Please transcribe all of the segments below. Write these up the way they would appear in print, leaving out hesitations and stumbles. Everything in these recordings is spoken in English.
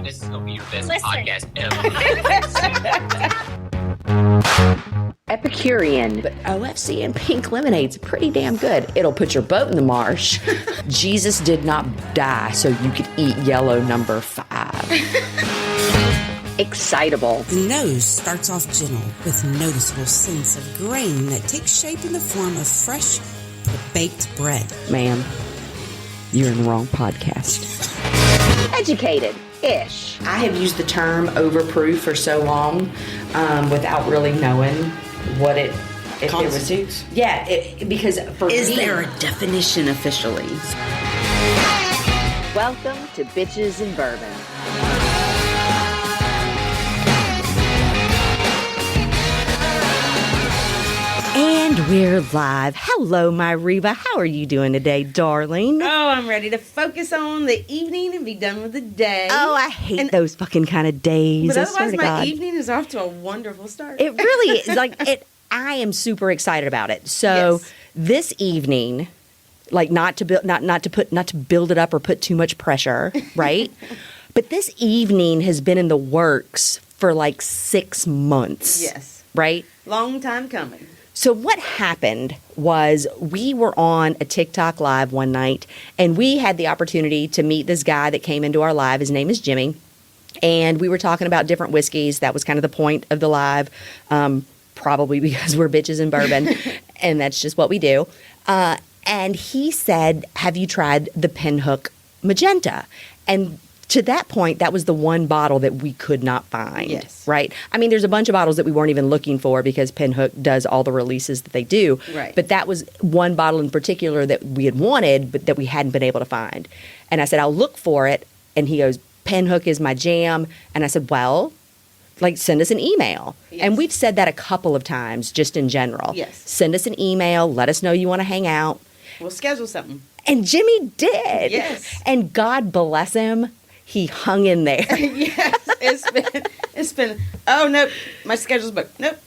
This is going to be your best Listen. podcast ever. Epicurean, but OFC and pink lemonade's pretty damn good. It'll put your boat in the marsh. Jesus did not die so you could eat yellow number 5. Excitable. The nose starts off gentle with noticeable sense of grain that takes shape in the form of fresh baked bread. Ma'am, you're in the wrong podcast. Educated-ish. I have used the term overproof for so long without really knowing what it constitutes. Yeah, because for Is me, there a definition officially? welcome to Bitches and Bourbon. And we're live. Hello, my Reba. How are you doing today, darling? Oh, I'm ready to focus on the evening and be done with the day. Oh, I hate those fucking kind of days. But I swear otherwise, to my God. evening is off to a wonderful start. It really is. I am super excited about it. So Yes. this evening, not to build it up or put too much pressure, right? But this evening has been in the works for 6 months. Yes. Right? Long time coming. So what happened was we were on a TikTok live one night, and we had the opportunity to meet this guy that came into our live. His name is Jimmy, and we were talking about different whiskeys. That was kind of the point of the live, probably because we're bitches and bourbon, and that's just what we do. And he said, have you tried the Pinhook Magenta? And to that point, that was the one bottle that we could not find. Yes. Right? I mean, there's a bunch of bottles that we weren't even looking for because Pinhook does all the releases that they do. Right. But that was one bottle in particular that we had wanted, but that we hadn't been able to find. And I said, I'll look for it. And he goes, Pinhook is my jam. And I said, well, send us an email. Yes. And we've said that a couple of times just in general. Yes. Send us an email. Let us know you want to hang out. We'll schedule something. And Jimmy did. Yes. And God bless him. He hung in there. Yes, it's been. Oh nope, my schedule's booked. Nope.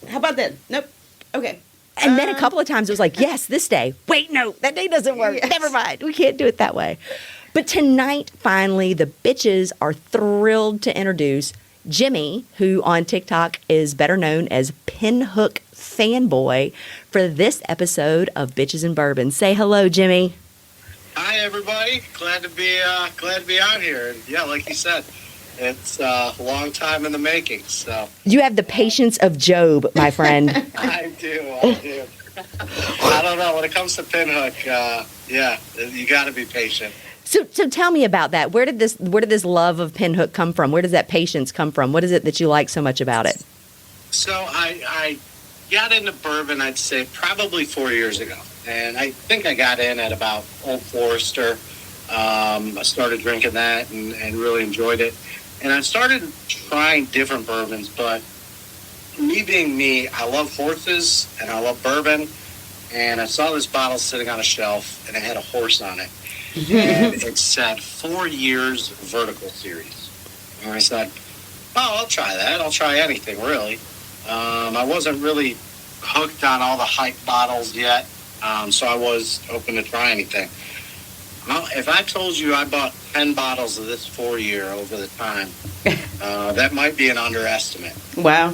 How about then? Nope. Okay. And then a couple of times it was like, yes, this day. Wait, no, that day doesn't work. Yes. Never mind. We can't do it that way. But tonight, finally, the bitches are thrilled to introduce Jimmy, who on TikTok is better known as Pinhook Fanboy, for this episode of Bitches and Bourbon. Say hello, Jimmy. Hi, everybody. Glad to be out here. And yeah, like you said, it's a long time in the making. So You have the patience of Job, my friend. I do. I don't know. When it comes to Pinhook, yeah, you got to be patient. So tell me about that. Where did this love of Pinhook come from? Where does that patience come from? What is it that you like so much about it? So I got into bourbon, I'd say, probably 4 years ago. And I think I got in at about Old Forester. I started drinking that and really enjoyed it. And I started trying different bourbons, but me being me, I love horses and I love bourbon. And I saw this bottle sitting on a shelf and it had a horse on it. And it said 4 years vertical series. And I said, oh, I'll try that. I'll try anything, really. I wasn't really hooked on all the hype bottles yet. So I was open to try anything. Well, if I told you I bought 10 bottles of this 4 year over the time, that might be an underestimate. Wow.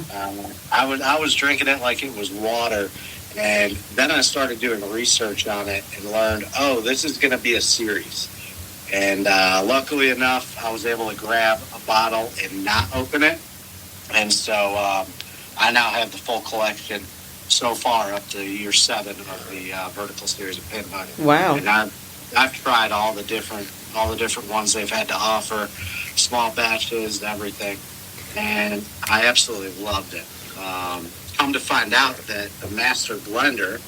I was drinking it like it was water. And then I started doing research on it and learned, oh, this is going to be a series. And luckily enough, I was able to grab a bottle and not open it. And so I now have the full collection so far up to year 7 of the vertical series of Pinhook. Wow. And I've tried all the different ones they've had to offer, small batches, everything, and I absolutely loved it. Come to find out that the master blender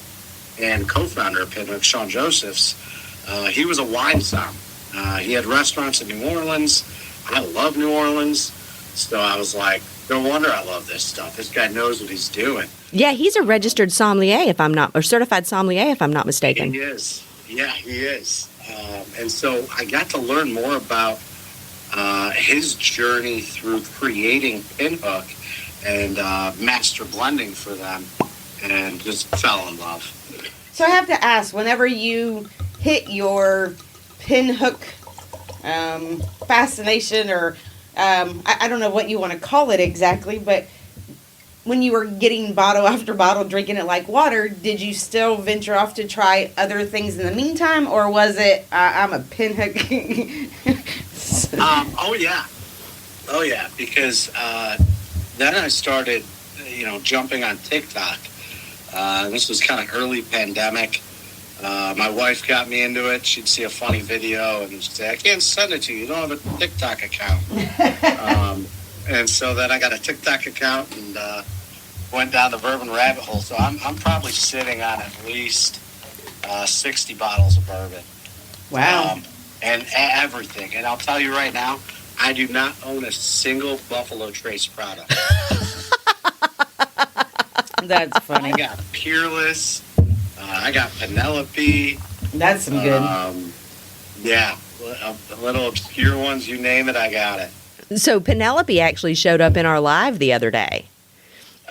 and co-founder of Pinhook, Sean Josephs, he was a wine som. He had restaurants in New Orleans. I love New Orleans, so I was like, no wonder I love this stuff. This guy knows what he's doing. Yeah, he's a registered sommelier, or certified sommelier, if I'm not mistaken. He is. Yeah, he is. And so I got to learn more about his journey through creating Pinhook and master blending for them, and just fell in love. So I have to ask, whenever you hit your Pinhook fascination, or I don't know what you want to call it exactly, but when you were getting bottle after bottle, drinking it like water, did you still venture off to try other things in the meantime, or was it, I'm a Pinhook? Oh yeah, because then I started, jumping on TikTok. This was kind of early pandemic. My wife got me into it. She'd see a funny video and say, "I can't send it to you. You don't have a TikTok account." And so then I got a TikTok account and went down the bourbon rabbit hole. So I'm probably sitting on at least 60 bottles of bourbon. Wow. And everything. And I'll tell you right now, I do not own a single Buffalo Trace product. That's funny. I got Peerless. I got Penelope. That's some good. Yeah, a little obscure ones. You name it, I got it. So Penelope actually showed up in our live the other day.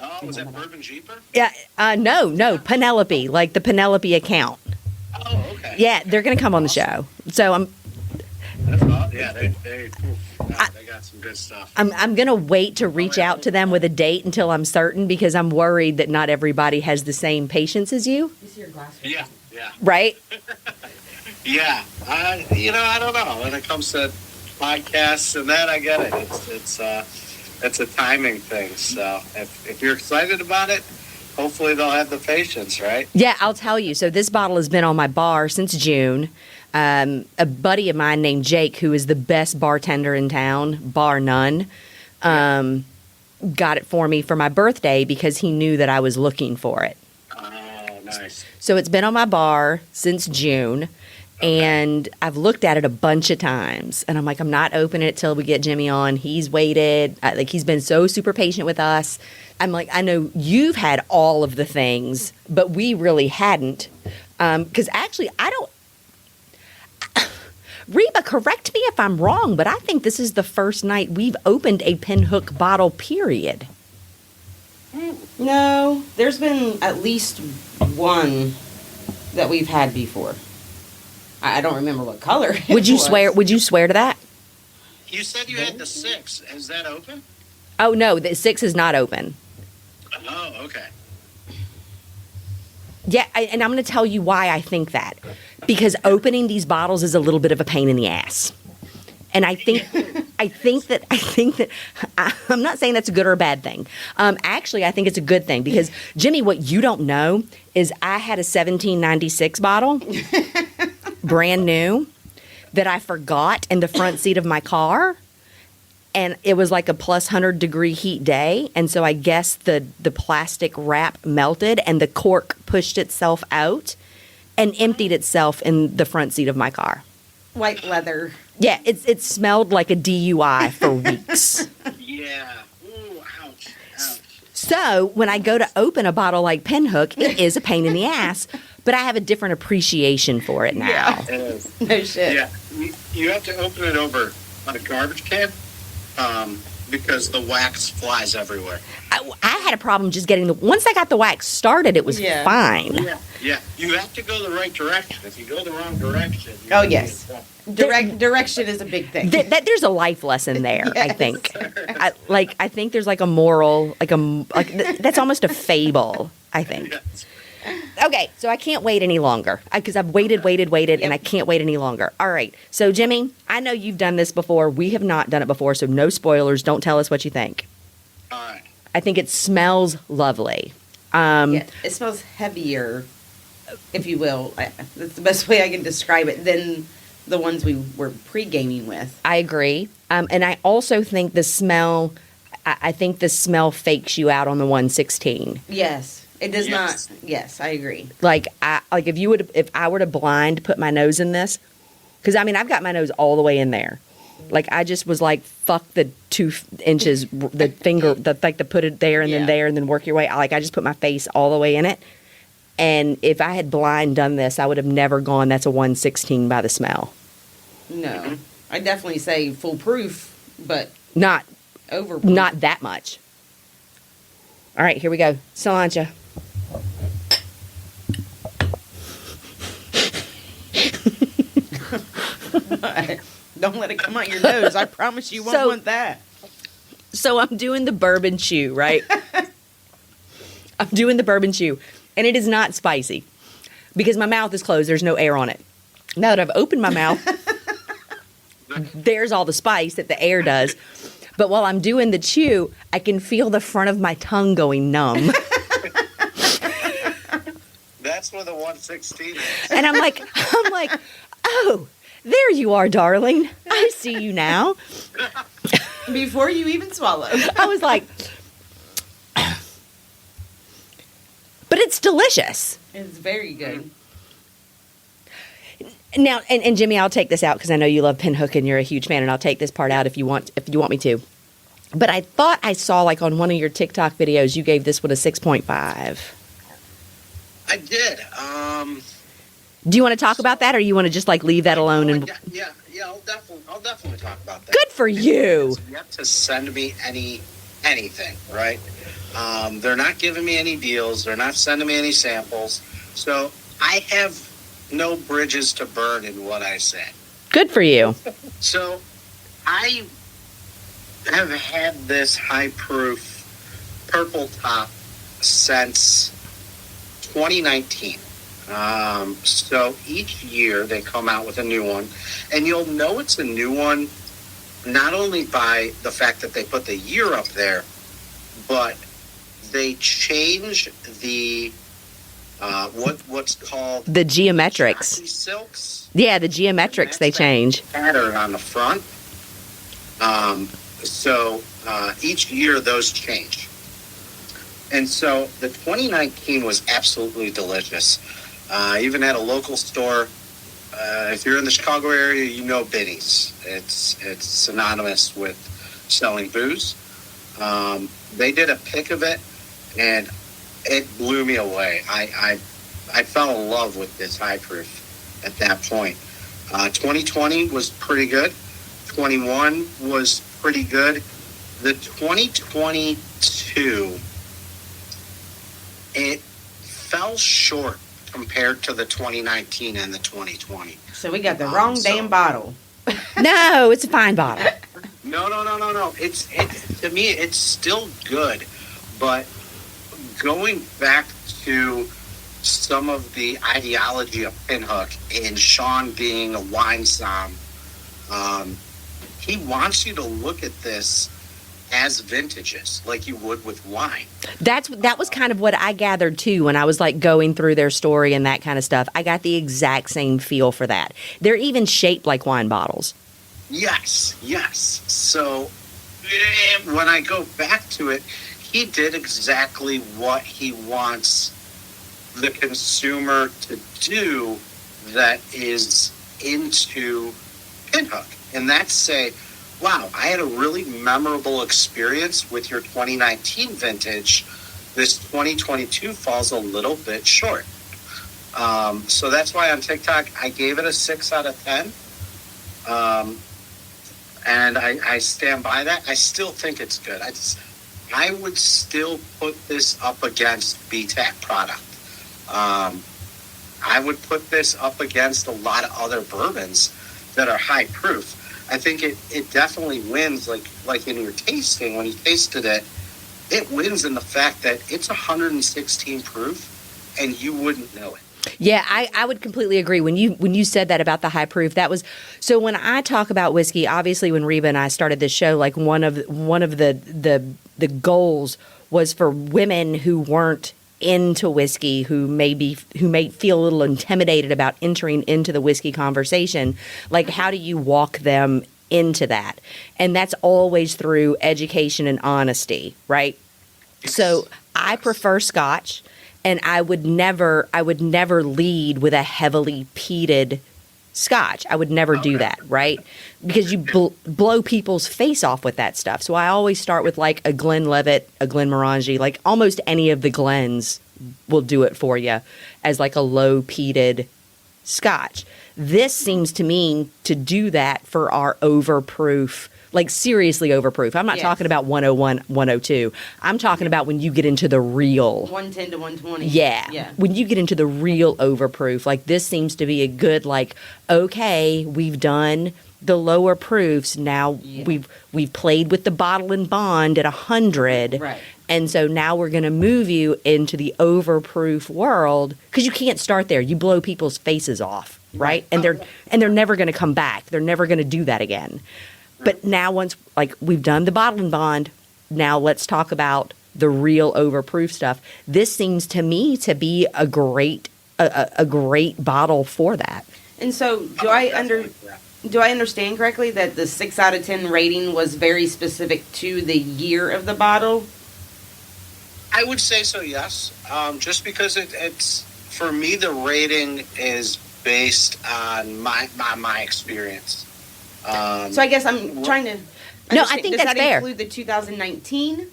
Oh, was that Bourbon Jeeper? Yeah, no, Penelope, like the Penelope account. Oh, okay. Yeah, they're going to come on the show. So That's awesome. Yeah, they got some good stuff. I'm going to wait to reach out to them with a date until I'm certain, because I'm worried that not everybody has the same patience as you. Yeah. Right? Yeah. I don't know. When it comes to podcasts and that, I get it. It's a timing thing. So if you're excited about it, hopefully they'll have the patience, right? Yeah, I'll tell you. So this bottle has been on my bar since June. A buddy of mine named Jake, who is the best bartender in town, bar none, got it for me for my birthday because he knew that I was looking for it. Oh, nice. So it's been on my bar since June, and I've looked at it a bunch of times, and I'm like, I'm not opening it till we get Jimmy on. He's waited. He's been so super patient with us. I'm like, I know you've had all of the things, but we really hadn't. Because actually, I don't... Reba, correct me if I'm wrong, but I think this is the first night we've opened a Pinhook bottle, period. No, there's been at least one that we've had before. I don't remember what color. Would you was. swear? Would you swear to that? You said you had the 6. Is that open? Oh no, the 6 is not open. Oh, okay. Yeah, and I'm going to tell you why I think that. Because opening these bottles is a little bit of a pain in the ass. And I think that I'm not saying that's a good or a bad thing. Actually, I think it's a good thing because, Jimmy, what you don't know is I had a 1796 bottle, brand new, that I forgot in the front seat of my car. And it was like a plus 100-degree heat day. And so I guess the plastic wrap melted and the cork pushed itself out and emptied itself in the front seat of my car. White leather. Yeah, it smelled like a DUI for weeks. Yeah. Ooh, ouch. So when I go to open a bottle like Pinhook, it is a pain in the ass, but I have a different appreciation for it now. Yeah. It is. No shit. Yeah. You have to open it over on a garbage can because the wax flies everywhere. I had a problem just getting once I got the wax started, it was fine. Yeah. You have to go the right direction. If you go the wrong direction. Oh, yes. Direction is a big thing. There's a life lesson there, I think. I think there's like a moral, that's almost a fable, I think. Yes. Okay, so I can't wait any longer because I've waited, and I can't wait any longer. All right, so Jimmy, I know you've done this before. We have not done it before, so no spoilers. Don't tell us what you think. All right. I think it smells lovely. It smells heavier, if you will. That's the best way I can describe it than the ones we were pre-gaming with. I agree. And I also think the smell, I think the smell fakes you out on the 116. Yes. It does Yes. not. Yes, I agree. If I were to blind put my nose in this, because I mean I've got my nose all the way in there, like I just was like fuck the 2 inches, the finger, to put it there and then there and then work your way. I just put my face all the way in it, and if I had blind done this, I would have never gone. That's a 116 by the smell. No, I definitely say foolproof, but Not overproof. not that much. All right, here we go. Cilantro. Don't let it come out your nose. I promise you won't So- want that. So I'm doing the bourbon chew, right? I'm doing the bourbon chew, and it is not spicy because my mouth is closed. There's no air on it. Now that I've opened my mouth, there's all the spice that the air does. But while I'm doing the chew, I can feel the front of my tongue going numb. That's where the 116 is. And I'm like, oh, there you are, darling. I see you now. Before you even swallow. I was like, but it's delicious. It's very good. Now, and Jimmy, I'll take this out because I know you love Pinhook and you're a huge fan, and I'll take this part out if you want me to. But I thought I saw, like, on one of your TikTok videos, you gave this one a 6.5. I did. Do you want to talk about that, or you want to just, like, leave that alone? And Yeah. I'll definitely talk about that. good for you. You have to send me anything, right? They're not giving me any deals. They're not sending me any samples. So I have no bridges to burn in what I say. Good for you. So I have had this high proof purple top since 2019. So each year they come out with a new one, and you'll know it's a new one not only by the fact that they put the year up there, but they change the what's called The geometrics. jockey silks. Yeah, the geometrics they change. Pattern on the front. So each year those change. And so the 2019 was absolutely delicious. Even at a local store, if you're in the Chicago area, you know Binny's. It's synonymous with selling booze. They did a pick of it, and it blew me away. I fell in love with this high proof at that point. 2020 was pretty good. 21 was pretty good. The 2022, it fell short compared to the 2019 and the 2020. So we got the wrong damn bottle. No, it's a fine bottle. No. It's to me, it's still good, but going back to some of the ideology of Pinhook and Sean being a wine som, he wants you to look at this as vintages, like you would with wine. That was kind of what I gathered too when I was like going through their story and that kind of stuff. I got the exact same feel for that. They're even shaped like wine bottles. Yes. So when I go back to it, he did exactly what he wants the consumer to do that is into Pinhook. And that's say, wow, I had a really memorable experience with your 2019 vintage. This 2022 falls a little bit short. So that's why on TikTok, I gave it a 6 out of 10. And I stand by that. I still think it's good. I would still put this up against BTAC product. I would put this up against a lot of other bourbons that are high proof. I think it definitely wins, like in your tasting, when you tasted it, it wins in the fact that it's 116 proof, and you wouldn't know it. Yeah, I would completely agree. When you said that about the high proof, that was so. When I talk about whiskey, obviously, when Reba and I started this show, like one of the goals was for women who weren't into whiskey, who may feel a little intimidated about entering into the whiskey conversation. Like, how do you walk them into that? And that's always through education and honesty, right? So I prefer Scotch. And I would never lead with a heavily peated Scotch. I would never do that, right? Because you blow people's face off with that stuff. So I always start with like a Glenlivet, a Glenmorangie, like almost any of the Glens will do it for you as like a low peated Scotch. This seems to me to do that for our overproof, like seriously overproof. I'm not talking about 101, 102. I'm talking about when you get into the real 110 to 120. Yeah. When you get into the real overproof, like this seems to be a good, like, okay, we've done the lower proofs. Now Yeah. we've played with the bottle and bond at 100. Right. And so now we're going to move you into the overproof world because you can't start there. You blow people's faces off, right? And they're never going to come back. They're never going to do that again. But now once like we've done the bottle and bond, now let's talk about the real overproof stuff. This seems to me to be a great bottle for that. And so, do I understand correctly that the 6 out of 10 rating was very specific to the year of the bottle? I would say so, yes. Just because it's for me, the rating is based on my experience. So I guess I'm trying to. No, I think does that's that fair. include the 2019?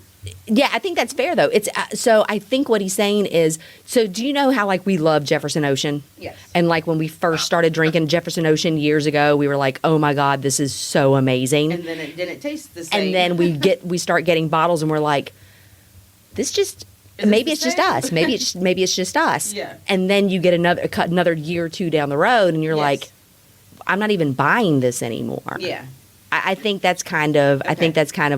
Yeah, I think that's fair though. It's so I think what he's saying is, so do you know how like we love Jefferson Ocean? Yes. And like when we first started drinking Jefferson Ocean years ago, we were like, "Oh my god, this is so amazing." And then it didn't taste the same. And then we start getting bottles and we're like, "This just Is maybe this it's the just same? us. Maybe it's just us." Yeah. And then you get another year or two down the road and you're Yes. like, "I'm not even buying this anymore." Yeah. I think that's kind of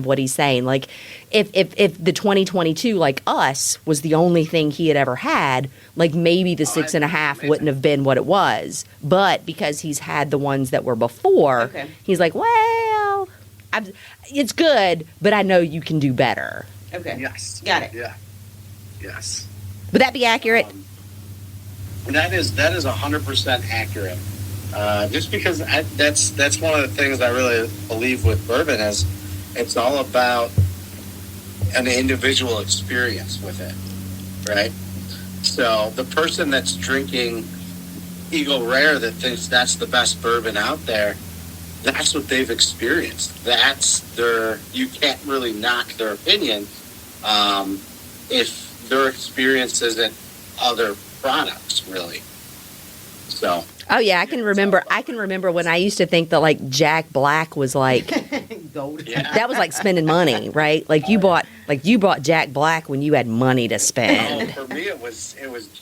what he's saying. Like, if the 2022 like us was the only thing he had ever had, like maybe the 6.5 wouldn't have been what it was. But because he's had the ones that were before, Okay. he's like, well, it's good, but I know you can do better. Okay. Yes. Got it. Yeah. Yes. Would that be accurate? That is 100% accurate. Just because that's one of the things I really believe with bourbon is it's all about an individual experience with it, right? So the person that's drinking Eagle Rare that thinks that's the best bourbon out there, that's what they've experienced. You can't really knock their opinion if their experience isn't other products, really. So. Oh yeah, I can remember when I used to think that like Jack Black was like Gold. Yeah. that was like spending money, right? Like you bought Jack Black when you had money to spend. For me, it was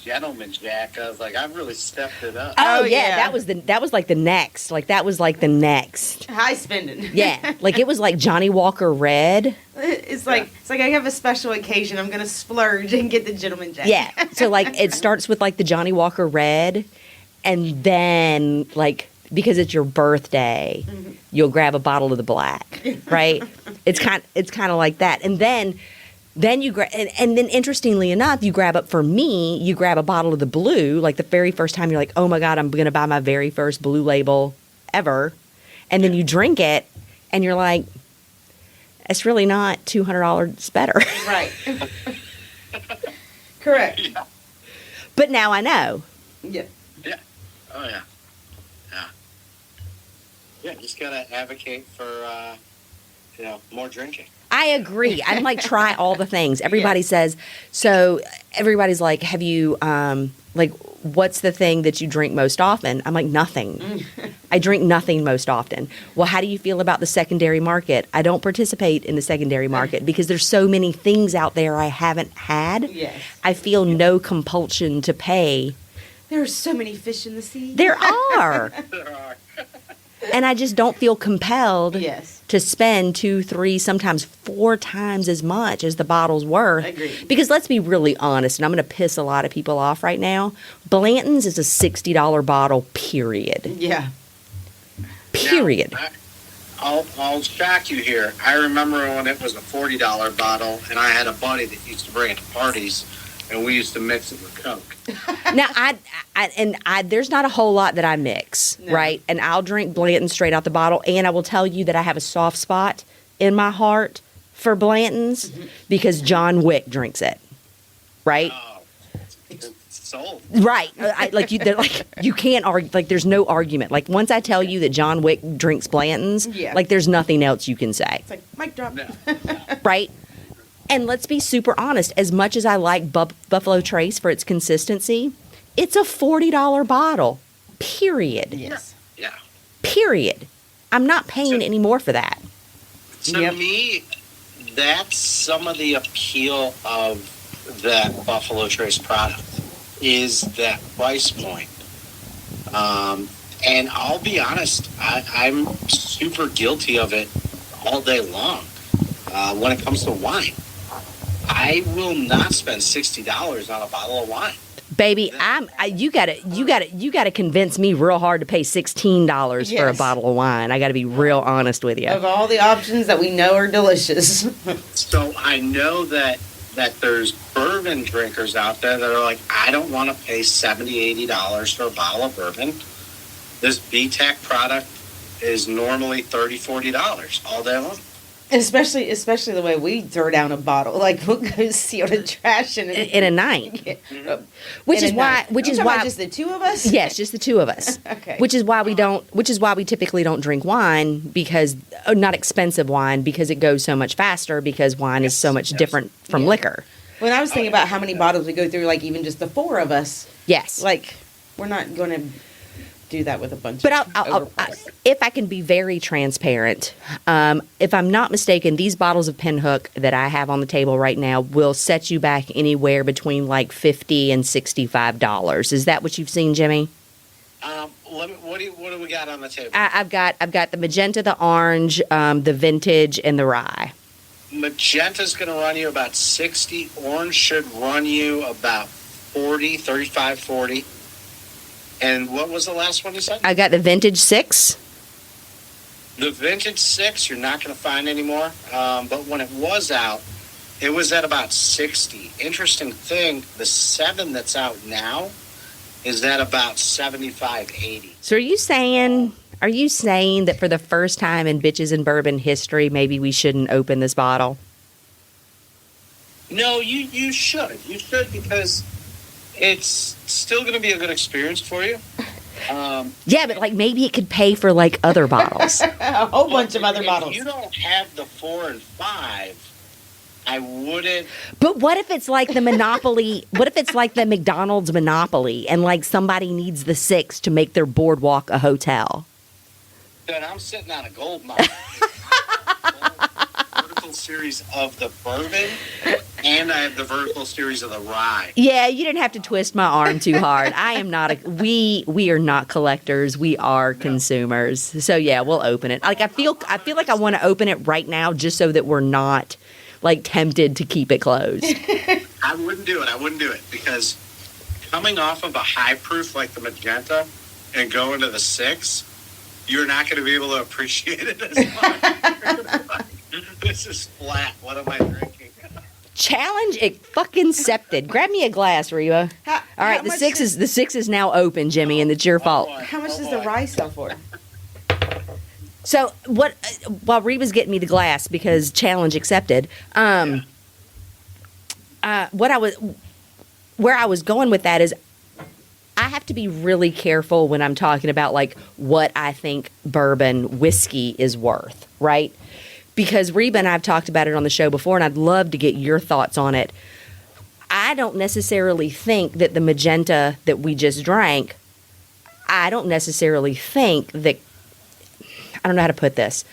Gentleman Jack. I was like, I've really stepped it up. Oh, Oh, yeah, yeah. that was like the next. Like that was like the next. High spending. Yeah, like it was like Johnny Walker Red. It's like I have a special occasion. I'm gonna splurge and get the Gentleman Jack. Yeah. So like it starts with like the Johnny Walker Red, and then like because it's your birthday, you'll grab a bottle of the black, right? It's kind of like that, and then you grab, and then interestingly enough, you grab a bottle of the blue. Like the very first time, you're like, oh my god, I'm gonna buy my very first Blue Label ever, and then you drink it, and you're like, it's really not $200 better. Right. Correct. Yeah. But now I know. Yeah. Yeah. Oh, yeah. Yeah. Yeah, just got to advocate for, more drinking. I agree. I'm like, try all the things. Everybody says, so everybody's like, have you, like, what's the thing that you drink most often? I'm like, nothing. I drink nothing most often. Well, how do you feel about the secondary market? I don't participate in the secondary market because there's so many things out there I haven't had. Yes. I feel no compulsion to pay. There are so many fish in the sea. There are. There are. And I just don't feel compelled Yes. to spend 2, 3, sometimes 4 times as much as the bottle's worth. Agreed. Because let's be really honest, and I'm going to piss a lot of people off right now. Blanton's is a $60 bottle, period. Yeah. Period. Now, I'll shock you here. I remember when it was a $40 bottle, and I had a buddy that used to bring it to parties, and we used to mix it with Coke. Now, I there's not a whole lot that I mix, No. right? And I'll drink Blanton straight out the bottle, and I will tell you that I have a soft spot in my heart for Blanton's because John Wick drinks it, right? Oh, it's sold. Right. You can't argue. Like, there's no argument. Like, once I tell you that John Wick drinks Blanton's, Yeah. like, there's nothing else you can say. It's like mic drop. No. Right? And let's be super honest. As much as I like Buffalo Trace for its consistency, it's a $40 bottle. Period. Yes. Yeah. Period. I'm not paying any more for that. To Yep. me, that's some of the appeal of that Buffalo Trace product is that price point. And I'll be honest, I'm super guilty of it all day long. When it comes to wine, I will not spend $60 on a bottle of wine. Baby, you gotta convince me real hard to pay $16 for a Yes. bottle of wine. I gotta be real honest with you. Of all the options that we know are delicious. So I know that there's bourbon drinkers out there that are like, I don't want to pay $70, $80 for a bottle of bourbon. This BTAC product is normally $30, $40 all day long. Especially the way we throw down a bottle. Like, we'll go seal the trash in In a night. Yeah. Which In is a why night. which You're is talking why about just the two of us? Yes, just the two of us. Okay. Which is why we typically don't drink wine, because not expensive wine, because it goes so much faster, because wine is so much different from Yeah. liquor. When I was thinking about how many bottles we go through, like even just the four of us, Yes. like we're not going to do that with a bunch But of if I can be very transparent, if I'm not mistaken, these bottles of Pinhook that I have on the table right now will set you back anywhere between like $50 and $65. Is that what you've seen, Jimmy? What do we got on the table? I've got the magenta, the orange, the vintage, and the rye. Magenta's going to run you about 60. Orange should run you about 40, 35, 40. And what was the last one you said? I got the vintage 6. The vintage 6 you're not going to find anymore. But when it was out, it was at about 60. Interesting thing, the 7 that's out now is at about 75, 80. So are you saying that for the first time in Bitches and Bourbon history, maybe we shouldn't open this bottle? No, you should. You should, because it's still going to be a good experience for you. Yeah, but like maybe it could pay for like other bottles. a whole bunch of other If bottles. you don't have the 4 and 5, I wouldn't. But what if it's like the Monopoly? What if it's like the McDonald's Monopoly, and like somebody needs the 6 to make their boardwalk a hotel? Then I'm sitting on a gold mine. Vertical series of the bourbon, and I have the vertical series of the rye. Yeah, you didn't have to twist my arm too hard. I am not we are not collectors. We are consumers. So yeah, we'll open it. Like I feel like I want to open it right now just so that we're not like tempted to keep it closed. I wouldn't do it because coming off of a high proof like the magenta and going to the 6, you're not going to be able to appreciate it as much. This is flat. What am I drinking? Challenge fucking accepted. Grab me a glass, Reba. All right, the 6 is now open, Jimmy, and it's your fault. How much does the rye sell for? So what? While Reba's getting me the glass because challenge accepted. Where I was going with that is, I have to be really careful when I'm talking about like what I think bourbon whiskey is worth, right? Because Reba and I have talked about it on the show before, and I'd love to get your thoughts on it. I don't necessarily think that the magenta that we just drank, I don't necessarily think that, I don't know how to put this.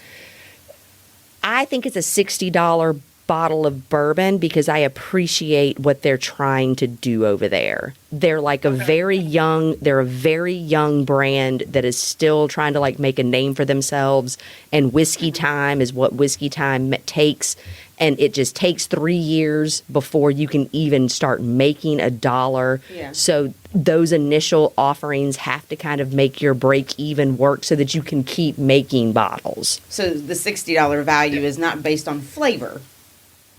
I think it's a $60 bottle of bourbon because I appreciate what they're trying to do over there. They're like a very young brand that is still trying to like make a name for themselves, and Whiskey Time is what Whiskey Time takes, and it just takes 3 years before you can even start making $1. Yeah. So those initial offerings have to kind of make your break even work so that you can keep making bottles. So the $60 value is not based on flavor.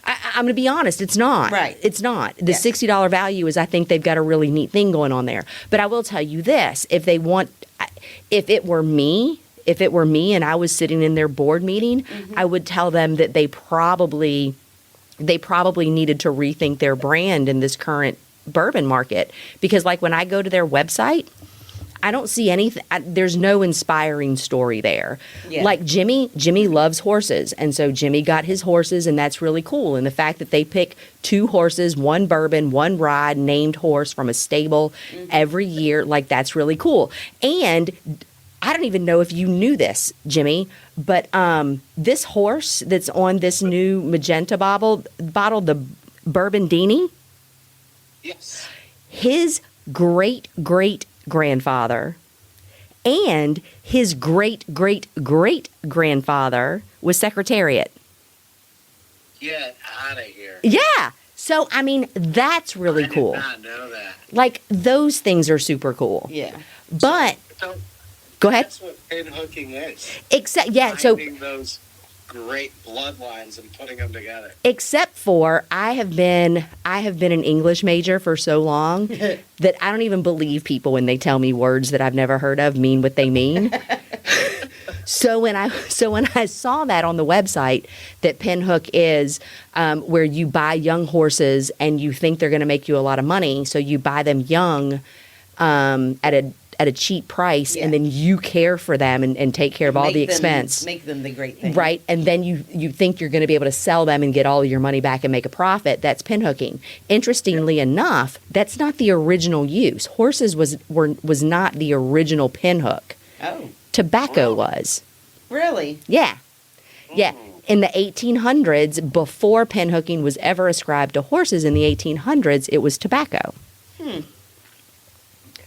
I'm going to be honest, it's not. Right. It's not. The Yes. $60 value is, I think they've got a really neat thing going on there. But I will tell you this, if it were me and I was sitting in their board meeting, I would tell them that they probably needed to rethink their brand in this current bourbon market. Because like when I go to their website, I don't see anything. There's no inspiring story there. Yeah. Like Jimmy loves horses, and so Jimmy got his horses, and that's really cool. And the fact that they pick 2 horses, 1 bourbon, 1 rye, named horse from a stable every year, like that's really cool. And I don't even know if you knew this, Jimmy, but this horse that's on this new magenta bottle, the Bourbon Dini, Yes. his great grandfather And his great-great-great-grandfather was Secretariat. Get out of here. Yeah. So, I mean, that's really cool. I did not know that. Like, those things are super cool. Yeah. But, So, go ahead. that's what pinhooking is. Except, yeah, so... Finding those great bloodlines and putting them together. Except for I have been an English major for so long that I don't even believe people when they tell me words that I've never heard of mean what they mean. So when I saw that on the website that Pinhook is where you buy young horses and you think they're going to make you a lot of money, so you buy them young at a cheap price, Yeah. and then you care for them and take care of all the expense. Make them the great thing. Right, and then you think you're going to be able to sell them and get all of your money back and make a profit. That's pinhooking. Interestingly enough, that's not the original use. Horses was not the original pinhook. Oh, Tobacco was. really? Yeah. Yeah. In the 1800s, before pinhooking was ever ascribed to horses in the 1800s, it was tobacco.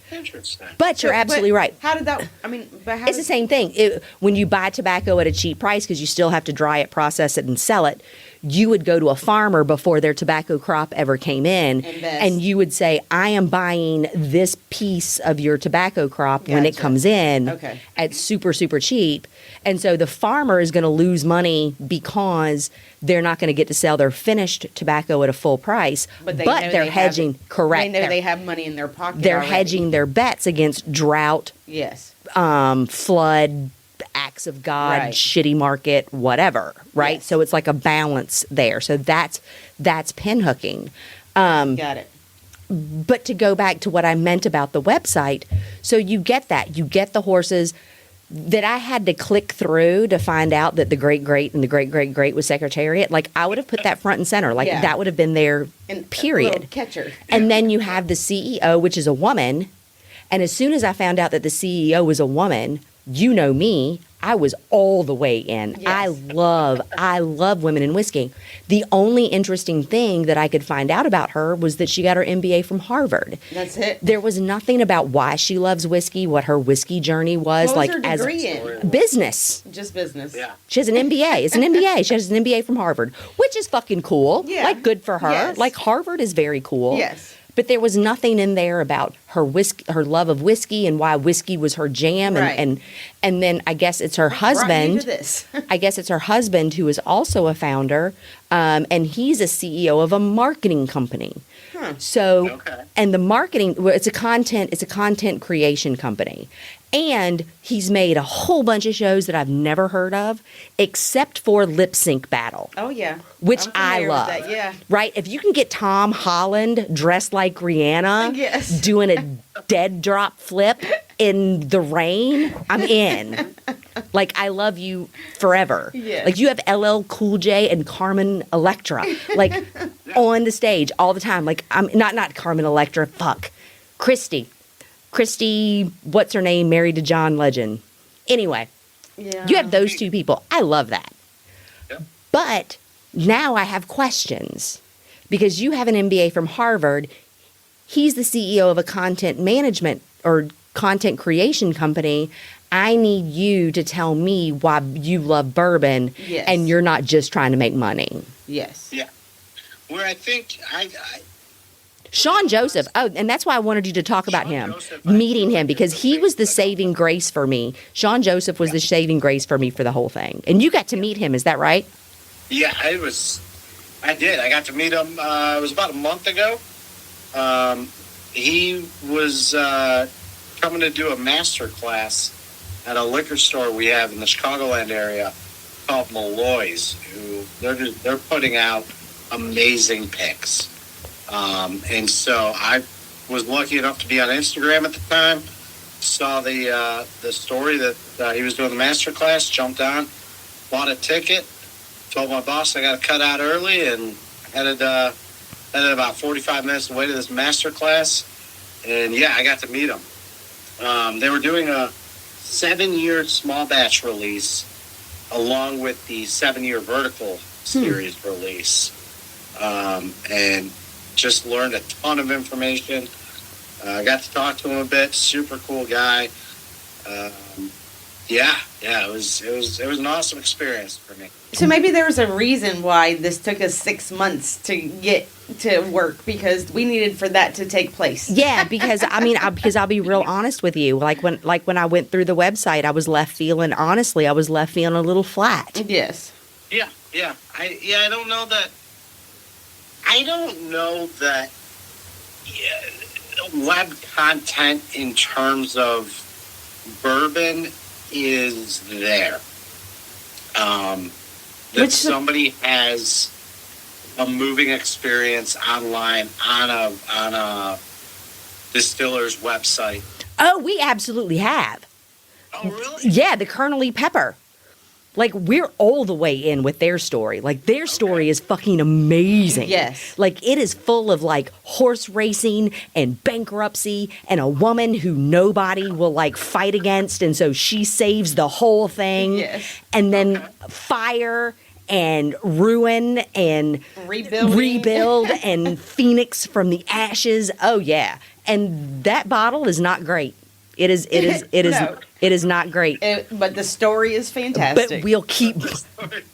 Interesting. But you're absolutely right. How did that? I mean, but how? It's the same thing. When you buy tobacco at a cheap price because you still have to dry it, process it, and sell it, you would go to a farmer before their tobacco crop ever came in, Invest. and you would say, I am buying this piece of your tobacco crop when it Gotcha. comes in Okay. at super, super cheap. And so the farmer is going to lose money because they're not going to get to sell their finished tobacco at a full price, But, they're they have hedging, it. correct. They know They're- they have money in their pocket. they're already. hedging their bets against drought, Yes. flood, acts of God, Right. shitty market, whatever, right? Yes. So it's like a balance there. So that's pinhooking. Got it. But to go back to what I meant about the website, so you get that. You get the horses that I had to click through to find out that the great and the great was Secretariat. Like, I would have put that front and center. Like, Yeah. that would have been there, And a period. little catcher. And then you have the CEO, which is a woman. And as soon as I found out that the CEO was a woman, you know me, I was all the way in. Yes. I love women in whiskey. The only interesting thing that I could find out about her was that she got her MBA from Harvard. That's it. There was nothing about why she loves whiskey, what her whiskey journey was, What was like her as degree in? business. Just business. Yeah. She has an MBA. It's an MBA. She has an MBA from Harvard, which is fucking cool. Yeah. Like, good for her. Yes. Like, Harvard is very cool. Yes. But there was nothing in there about her her love of whiskey and why whiskey was her jam. Right. And then I guess it's her Brought you to husband. this. I guess it's her husband who is also a founder, and he's a CEO of a marketing company. So, Okay. and the marketing, well, it's a content creation company. And he's made a whole bunch of shows that I've never heard of, except for Lip Sync Battle, Oh yeah. which I'm I familiar with love. that, yeah. Right? If you can get Tom Holland dressed like Rihanna, Yes. doing a dead drop flip in the rain, I'm in. Like, I love you forever. Yes. Like, you have LL Cool J and Carmen Electra, like, on the stage all the time. Like, I'm not Carmen Electra, fuck. Christy, what's her name, married to John Legend. Anyway, Yeah. you have those two people. I love that. Yep. But now I have questions because you have an MBA from Harvard. He's the CEO of a content management or content creation company. I need you to tell me why you love bourbon Yes. and you're not just trying to make money. Yes. Yeah. Where I think Sean Joseph. Oh, and that's why I wanted you to talk about Sean him, Joseph, I meeting feel him, like because is he was the amazing. saving grace for me. Sean Joseph was the saving grace for me for the whole thing. And you got to meet him, is that right? Yeah, I did. I got to meet him. It was about a month ago. He was coming to do a master class at a liquor store we have in the Chicagoland area called Malloy's. Who they're putting out amazing picks. And so I was lucky enough to be on Instagram at the time. Saw the story that he was doing the master class. Jumped on, bought a ticket. Told my boss I got to cut out early and headed about 45 minutes away to this master class. And yeah, I got to meet him. They were doing a 7-year small batch release along with the 7-year vertical series release. And just learned a ton of information. I got to talk to him a bit. Super cool guy. Yeah, it was an awesome experience for me. So maybe there was a reason why this took us 6 months to get to work, because we needed for that to take place. Yeah, because because I'll be real honest with you. Like when I went through the website, I was left feeling a little flat. Yes. Yeah. I don't know that web content in terms of bourbon is there. That somebody has a moving experience online on a distiller's website. Oh, we absolutely have. Oh, really? Yeah, the Colonel E. Pepper. Like, we're all the way in with their story. Like, their story is fucking amazing. Yes. Like, it is full of, like, horse racing and bankruptcy and a woman who nobody will, like, fight against. And so she saves the whole thing. Yes. And then fire and ruin and rebuild and phoenix from the ashes. Oh, yeah. And that bottle is not great. It is not great. But the story is fantastic.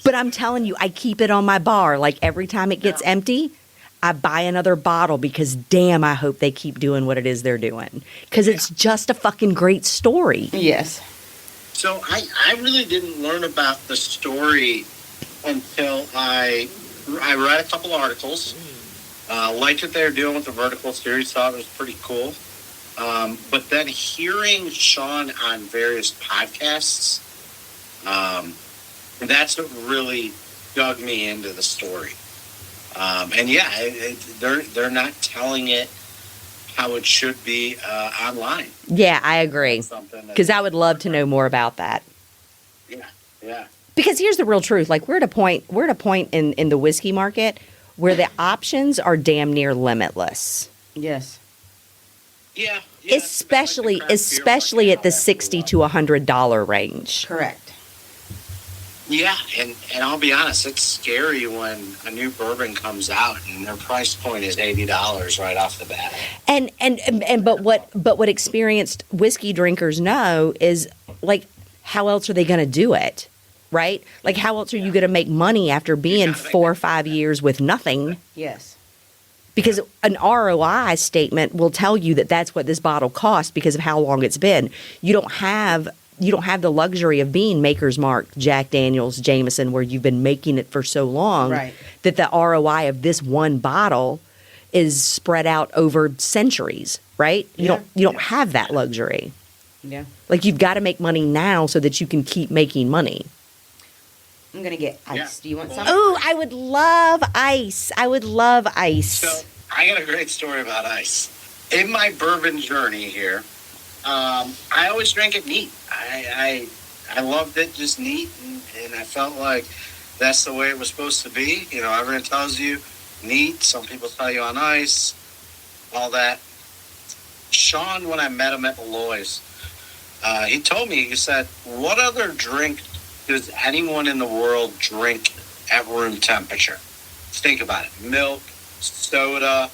But I'm telling you, I keep it on my bar. Like, every time it gets empty, I buy another bottle, because damn, I hope they keep doing what it is they're doing. Because it's just a fucking great story. Yes. So I really didn't learn about the story until I read a couple articles. Liked what they were doing with the vertical series, thought it was pretty cool. But then hearing Sean on various podcasts, that's what really dug me into the story. And yeah, they're not telling it how it should be online. Yeah, I agree. Because I would love to know more about that. Yeah. Because here's the real truth. Like, we're at a point in the whiskey market where the options are damn near limitless. Yes. Yeah. Especially at the $60 to $100 range. Correct. Yeah, and I'll be honest, it's scary when a new bourbon comes out and their price point is $80 right off the bat. But what experienced whiskey drinkers know is, like, how else are they going to do it? Right? Like, how else are you going to make money after being 4 or 5 years with nothing? Yes. Because an ROI statement will tell you that that's what this bottle costs because of how long it's been. You don't have the luxury of being Maker's Mark, Jack Daniels, Jameson, where you've been making it for so long, right, that the ROI of this one bottle is spread out over centuries, right? You don't have that luxury. Yeah. Like, you've got to make money now so that you can keep making money. I'm going to get ice. Yeah. Do you want some? Ooh, I would love ice. So, I got a great story about ice. In my bourbon journey here, I always drank it neat. I loved it just neat, and I felt like that's the way it was supposed to be. You know, everyone tells you neat. Some people tell you on ice, all that. Sean, when I met him at Malloy's, he told me, he said, what other drink does anyone in the world drink at room temperature? Think about it. Milk, soda,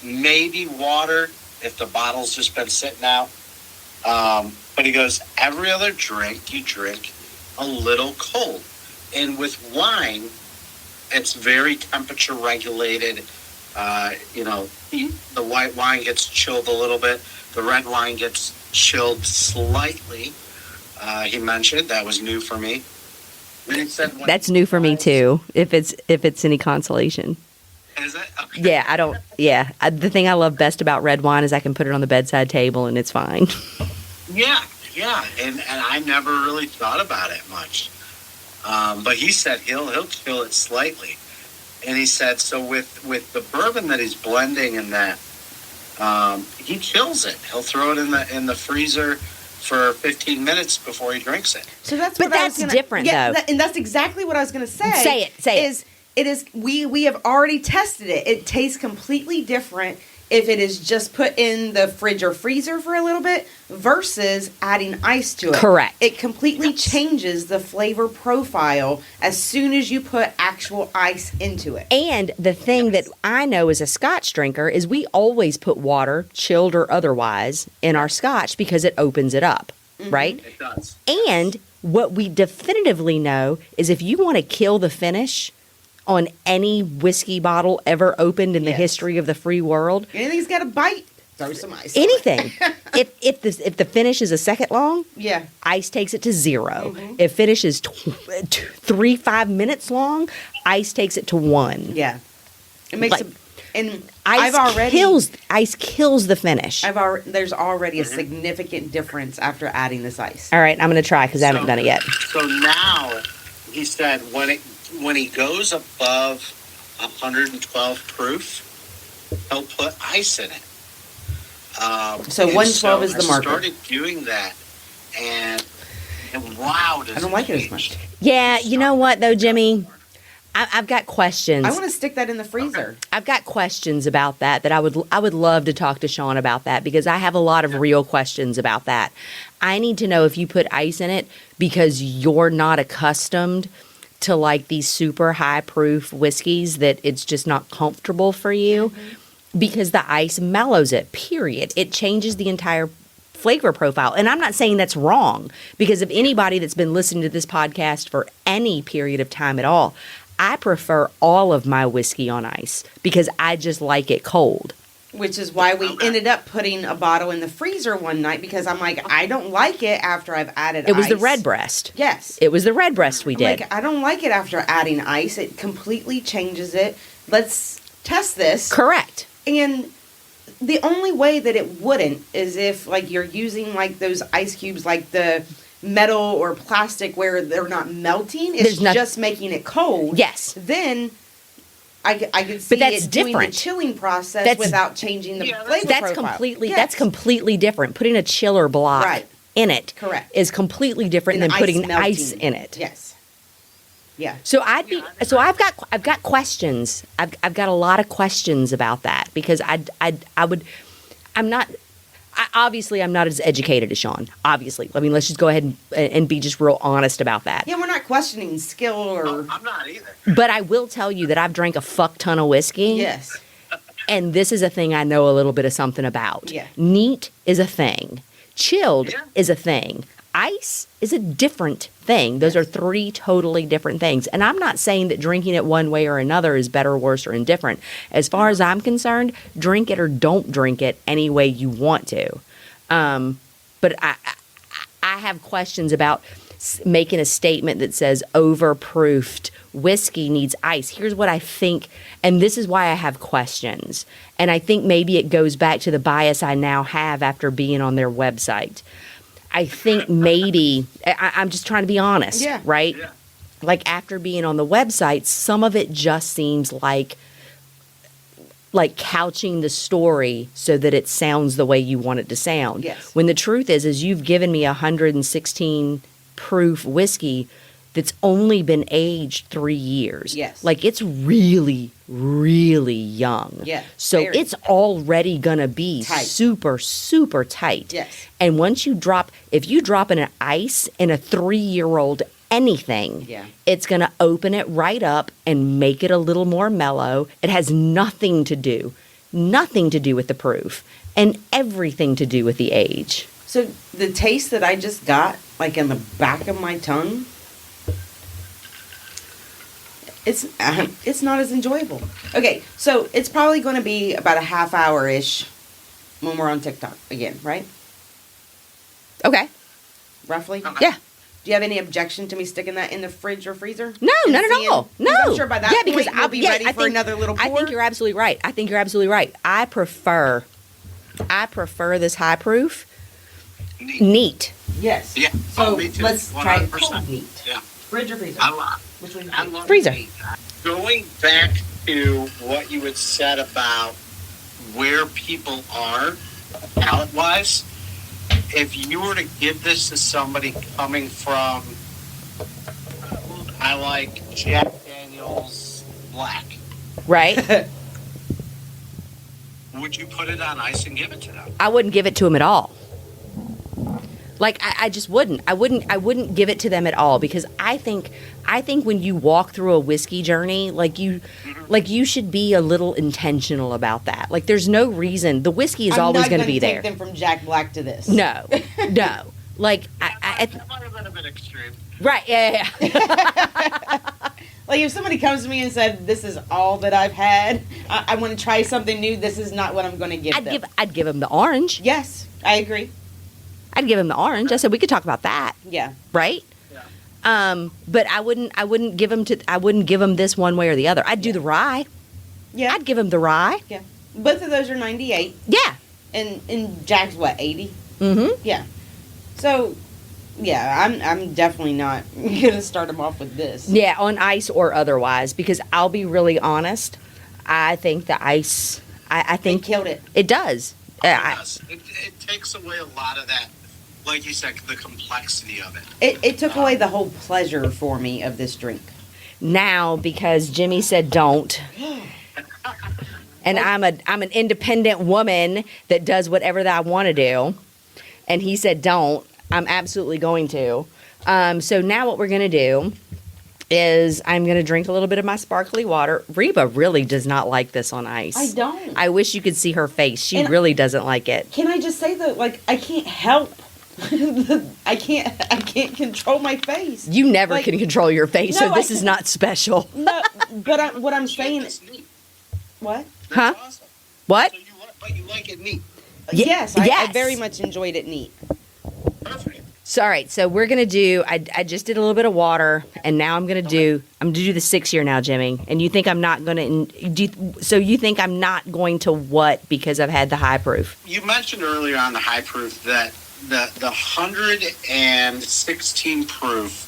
maybe water if the bottle's just been sitting out. But he goes, every other drink you drink a little cold. And with wine, it's very temperature regulated. The white wine gets chilled a little bit. The red wine gets chilled slightly. He mentioned that was new for me. That's new for me too. If it's any consolation. Is it? Okay. Yeah, I don't. Yeah, the thing I love best about red wine is I can put it on the bedside table and it's fine. Yeah, and I never really thought about it much. But he said he'll chill it slightly, and he said so with the bourbon that he's blending in that, he chills it. He'll throw it in the freezer for 15 minutes before he drinks it. So that's different though, and that's exactly what I was going to say. Say it. It is. We have already tested it. It tastes completely different if it is just put in the fridge or freezer for a little bit versus adding ice to it. Correct. It completely changes the flavor profile as soon as you put actual ice into it. And the thing that I know as a Scotch drinker is we always put water, chilled or otherwise, in our Scotch because it opens it up. right? It does. And what we definitively know is if you want to kill the finish on any whiskey bottle ever opened in the Yes. history of the free world, Anything's got a bite. Throw some ice. on it. anything. if the finish is a second long, Yeah. ice takes it to 0. If finish is 5 minutes long, ice takes it to 1. Yeah. It makes Like, and Ice kills the finish. there's already a significant difference after adding this ice. All right, I'm going to try because I haven't done it yet. So now, he said when he goes above 112 proof, he'll put ice in it. So and 112 is the marker. I started doing that, and wow, does I don't like it as much. Yeah, you know what though, Jimmy? I've got questions. I want to stick that in the freezer. I've got questions about that I would love to talk to Sean about that because I have a lot of real questions about that. I need to know if you put ice in it because you're not accustomed to like these super high proof whiskeys that it's just not comfortable for you because the ice mellows it, period. It changes the entire flavor profile. And I'm not saying that's wrong because if anybody that's been listening to this podcast for any period of time at all, I prefer all of my whiskey on ice because I just like it cold. Which is why we ended up putting a bottle in the freezer one night because I'm like, I don't like it after I've added ice. It was the red breast. Yes. It was the red breast we I'm did. like, I don't like it after adding ice. It completely changes it. Let's test this. Correct. And the only way that it wouldn't is if like you're using like those ice cubes, like the metal or plastic where they're not melting. It's just making it cold. Yes. Then I can see that's it doing the different. chilling process without changing the flavor That's profile. completely Yes. that's completely different. Putting a chiller block Right. in it Correct. is completely different And than the putting melting. ice in it. Yes. Yeah. So I've got questions. I've got a lot of questions about that because I'm not as educated as Sean. Obviously, I mean, let's just go ahead and be just real honest about that. Yeah, we're not questioning skill or I'm not either. But I will tell you that I've drank a fuck ton of whiskey. yes. And this is a thing I know a little bit of something about. Yeah. Neat is a thing. Chilled Yeah. is a thing. Ice is a different thing. Those are 3 totally different things. And I'm not saying that drinking it one way or another is better, worse, or indifferent. As far as I'm concerned, drink it or don't drink it any way you want to. But I have questions about making a statement that says overproofed whiskey needs ice. Here's what I think, and this is why I have questions. And I think maybe it goes back to the bias I now have after being on their website. I think maybe, I'm just trying to be honest, Yeah. right? Yeah. Like after being on the website, some of it just seems like couching the story so that it sounds the way you want it to sound. Yes. When the truth is you've given me 116 proof whiskey that's only been aged 3 years. Yes. Like it's really, really young. Yeah, So very. it's already gonna be Tight. super, super tight. Yes. And if you drop in an ice in a 3-year-old anything, Yeah. it's going to open it right up and make it a little more mellow. It has nothing to do with the proof and everything to do with the age. So the taste that I just got, like in the back of my tongue, it's not as enjoyable. Okay, so it's probably going to be about a half hour-ish when we're on TikTok again, right? Okay. Roughly? Yeah. Do you have any objection to me sticking that in the fridge or freezer? No, And not at seeing- all. 'cause No. I'm sure by that point we'll be ready for another little pour. I think you're absolutely right. I prefer this high proof neat. Yes. Yeah. So Oh, me too. let's try 100%. cold meat. Yeah. Fridge or freezer? I love. Which one? I love Freezer. meat. Going back to what you had said about where people are palate wise, if you were to give this to somebody coming from, I like Jack Daniel's Black, Right? would you put it on ice and give it to them? I wouldn't give it to him at all. Like I just wouldn't. I wouldn't give it to them at all because I think when you walk through a whiskey journey, like you should be a little intentional about that. Like there's no reason the whiskey is always going to be there. I'm not going to take them from Jack Black to this. No. Like, That might have been a bit extreme. right, yeah. Like if somebody comes to me and said, "This is all that I've had. I want to try something new. This is not what I'm going to give them." I'd give him the orange. Yes, I agree. I'd give him the orange. I said we could talk about that, Yeah. right? Yeah. But I wouldn't give him this one way or the other. I'd do the rye. Yeah. I'd give him the rye. Yeah. Both of those are 98, Yeah. and Jack's what, 80? Mm-hmm. Yeah. So, yeah, I'm definitely not gonna start him off with this. Yeah, on ice or otherwise, because I'll be really honest. I think the ice. I They think killed it. it does. Yes. It takes away a lot of that, like you said, the complexity of it. It took away the whole pleasure for me of this drink. Now, because Jimmy said don't, and I'm an independent woman that does whatever that I want to do, and he said don't, I'm absolutely going to. So now what we're going to do is I'm going to drink a little bit of my sparkly water. Reba really does not like this on ice. I don't. I wish you could see her face. She And- really doesn't like it. Can I just say though, like I can't help. I can't control my face. You never Like- can control your face, No, so this I- is not special. No, but what I'm saying It's neat. what? Huh? That's awesome. What? So but you like it neat. Ye- Yes, I yes. very much enjoyed it neat. Perfect. So, all right, so we're gonna do. I just did a little bit of water, and now I'm gonna do the 6 year now, Jimmy. And you think I'm not gonna so you think I'm not going to what because I've had the high proof? You mentioned earlier on the high proof that the 116 proof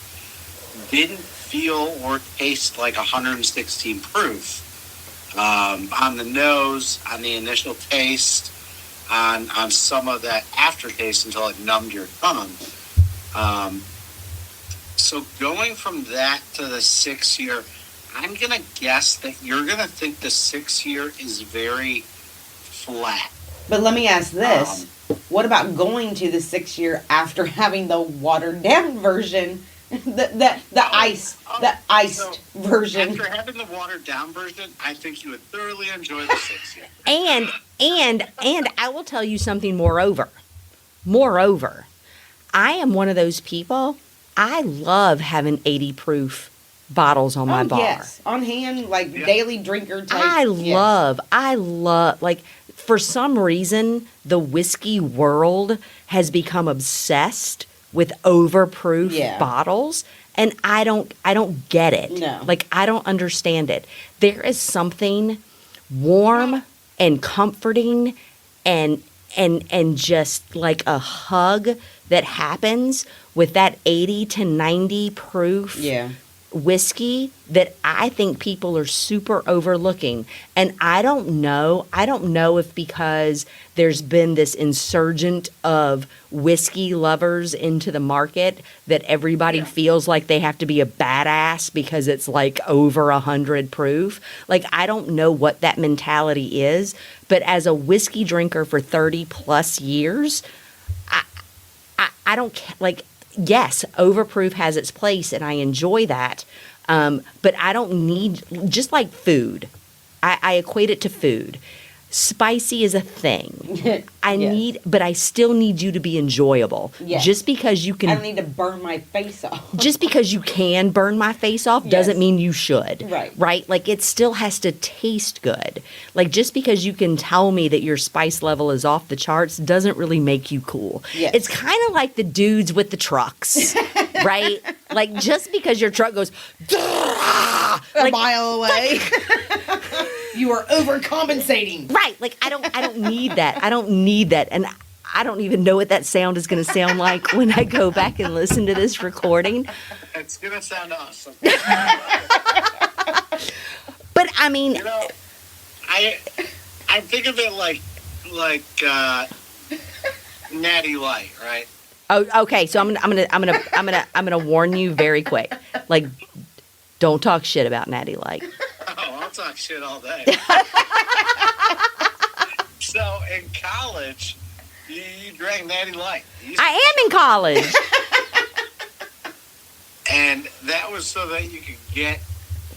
didn't feel or taste like 116 proof. On the nose, on the initial taste, on some of that aftertaste until it numbed your tongue. So going from that to the 6 year, I'm going to guess that you're going to think the 6 year is very flat. But let me ask this: what about going to the 6 year after having the watered down version, the iced version? After having the watered down version, I think you would thoroughly enjoy the 6 year. And I will tell you something. Moreover, I am one of those people. I love having 80 proof bottles on my bar. Yes, on hand, like Yeah. daily drinker type. I yes. love, like, for some reason, the whiskey world has become obsessed with overproof Yeah. bottles, and I don't get it. No. Like, I don't understand it. There is something warm and comforting and just like a hug that happens with that 80 to 90 proof Yeah. whiskey that I think people are super overlooking. And I don't know if because there's been this insurgent of whiskey lovers into the market that everybody feels like they have to be a badass because it's like over 100 proof. Like, I don't know what that mentality is, but as a whiskey drinker for 30 plus years, I don't like. Yes, overproof has its place, and I enjoy that. But I don't need, just like food. I equate it to food. Spicy is a thing. But I still need you to be enjoyable. Yes. Just because you I don't can, need to burn my face off. just because you can burn my face off doesn't Yes. mean you should. Right. Right? Like, it still has to taste good. Like, just because you can tell me that your spice level is off the charts doesn't really make you cool. Yes. It's kind of like the dudes with the trucks. Right? Like, just because your truck goes A mile away. You are overcompensating. right, like I don't need that. I don't need that. And I don't even know what that sound is going to sound like when I go back and listen to this recording. It's going to sound awesome. But I mean, You know, I think of it like Natty Light, right? oh, okay, so I'm gonna warn you very quick. Like, don't talk shit about Natty Light. Oh, I'll talk shit all day. So in college, you drank Natty Light. I am in college. And that was so that you could get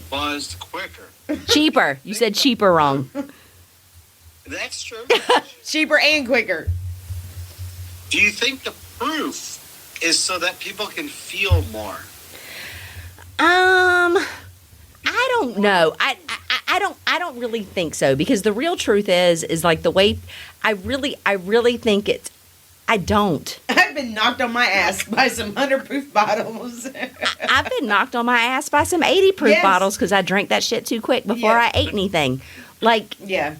buzzed quicker. Cheaper. You said cheaper wrong. That's true. Cheaper and quicker. Do you think the proof is so that people can feel more. I don't know. I don't really think so, because the real truth is like the way I really think it's. I don't. I've been knocked on my ass by some 100 proof bottles. I've been knocked on my ass by some 80 proof Yes. bottles because I drank that shit too quick before Yeah. I ate anything. Like, Yeah.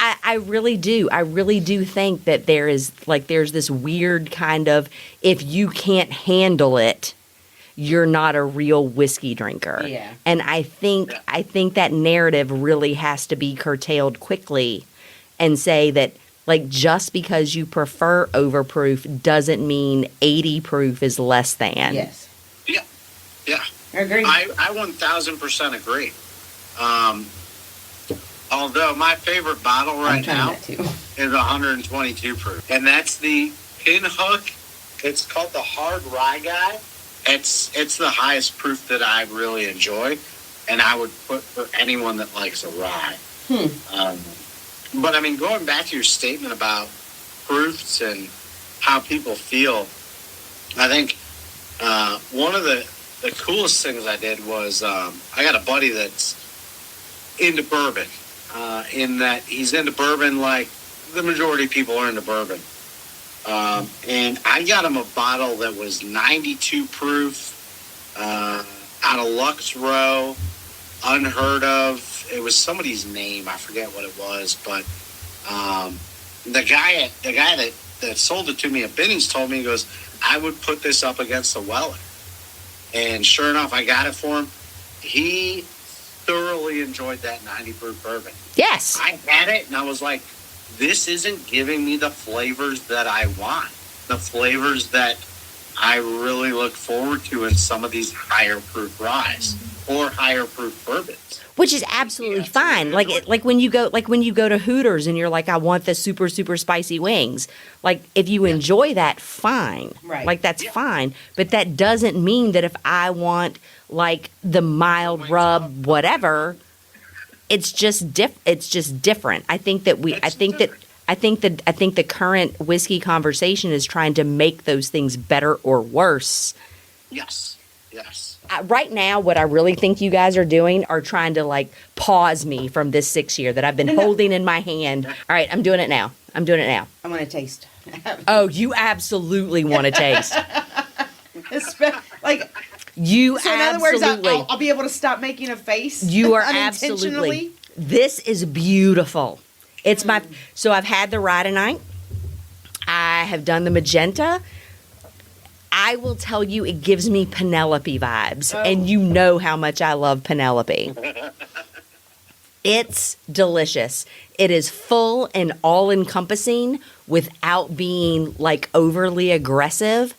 I really do. I really do think that there's this weird kind of, if you can't handle it, you're not a real whiskey drinker. Yeah. And I think that narrative really has to be curtailed quickly, and say that, like, just because you prefer overproof doesn't mean 80 proof is less than. Yes. Yeah. Yeah. I agree. I 1000% agree. Although my favorite bottle I'm right trying now that too. is 122 proof, and that's the Pinhook. It's called the Hard Rye Guy. It's the highest proof that I really enjoy, and I would put for anyone that likes a rye. But I mean, going back to your statement about proofs and how people feel, I think one of the coolest things I did was I got a buddy that's into bourbon. In that he's into bourbon like the majority of people are into bourbon. And I got him a bottle that was 92 proof, out of Lux Row, unheard of. It was somebody's name, I forget what it was, but the guy that sold it to me at Benny's told me, he goes, I would put this up against the Weller. And sure enough, I got it for him. He thoroughly enjoyed that 90 proof bourbon. Yes. I had it, and I was like, this isn't giving me the flavors that I want, the flavors that I really look forward to in some of these higher proof ryes or higher proof bourbons. Which is absolutely fine. Like when you go to Hooters and you're like, I want the super, super spicy wings. Like, if you enjoy that, fine. Right. Like, that's fine. But that doesn't mean that if I want, like, the mild rub whatever, it's just different. I think that the current whiskey conversation is trying to make those things better or worse. Yes. Right now, what I really think you guys are doing are trying to, like, pause me from this 6 year that I've been holding in my hand. All right, I'm doing it now. I want to taste. Oh, you absolutely want to taste. Like, You so in absolutely. other words, I'll be able to stop making a face. You are unintentionally. absolutely. This is beautiful. It's my. So I've had the rye tonight. I have done the magenta. I will tell you, it gives me Penelope vibes, and you know how much I love Penelope. It's delicious. It is full and all-encompassing without being, like, overly aggressive.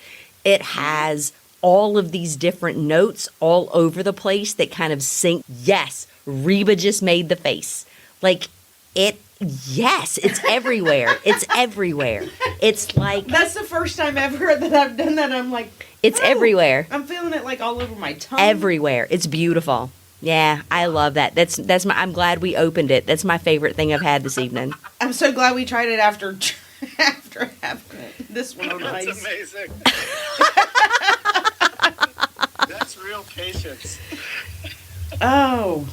It has all of these different notes all over the place that kind of sync. Yes, Reba just made the face. Like, yes, it's everywhere. It's everywhere. It's like... That's the first time ever that I've done that. I'm like... It's everywhere. I'm feeling it, like, all over my tongue. Everywhere. It's beautiful. Yeah, I love that. That's my. I'm glad we opened it. That's my favorite thing I've had this evening. I'm so glad we tried it after having it. This one on That's ice. amazing. That's real patience. Oh.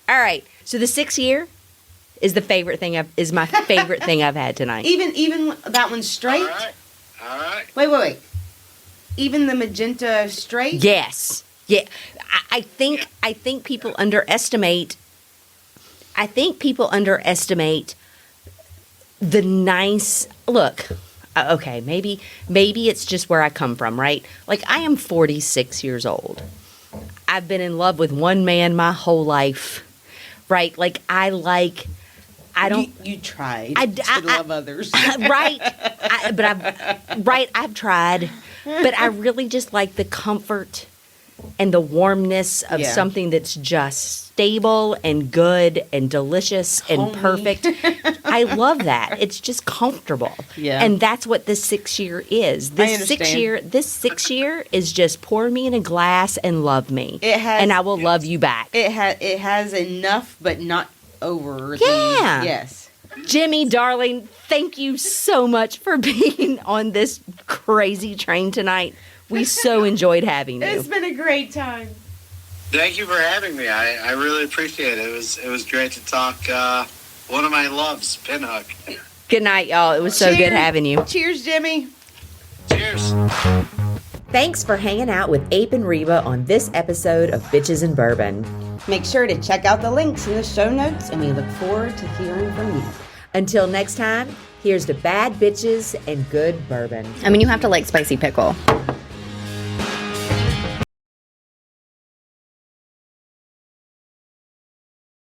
All right. So the 6 year is my favorite thing I've had tonight. Even that one straight? All right. Wait. Even the magenta straight? Yes. Yeah. I think people underestimate. I think people underestimate the nice look. Okay, maybe it's just where I come from, right? Like, I am 46 years old. I've been in love with one man my whole life, right? Like, You tried to love others. Right. I've tried. But I really just like the comfort and the warmness of something that's just stable and good and delicious and Homey. perfect. I love that. It's just comfortable. Yeah. And that's what this 6 year is. I understand. This 6 year is just pour me in a glass and love me. It has, and I will love you back. It has enough, but not over. Yeah. Yes. Jimmy, darling, thank you so much for being on this crazy train tonight. We so enjoyed having you. It's been a great time. Thank you for having me. I really appreciate it. It was great to talk. One of my loves, Pinhook. Good night, y'all. It was so good having you. Cheers, Jimmy. Cheers. Thanks for hanging out with Ape and Reba on this episode of Bitches and Bourbon. Make sure to check out the links in the show notes, and we look forward to hearing from you. Until next time, here's to bad bitches and good bourbon. I mean, you have to like spicy pickle.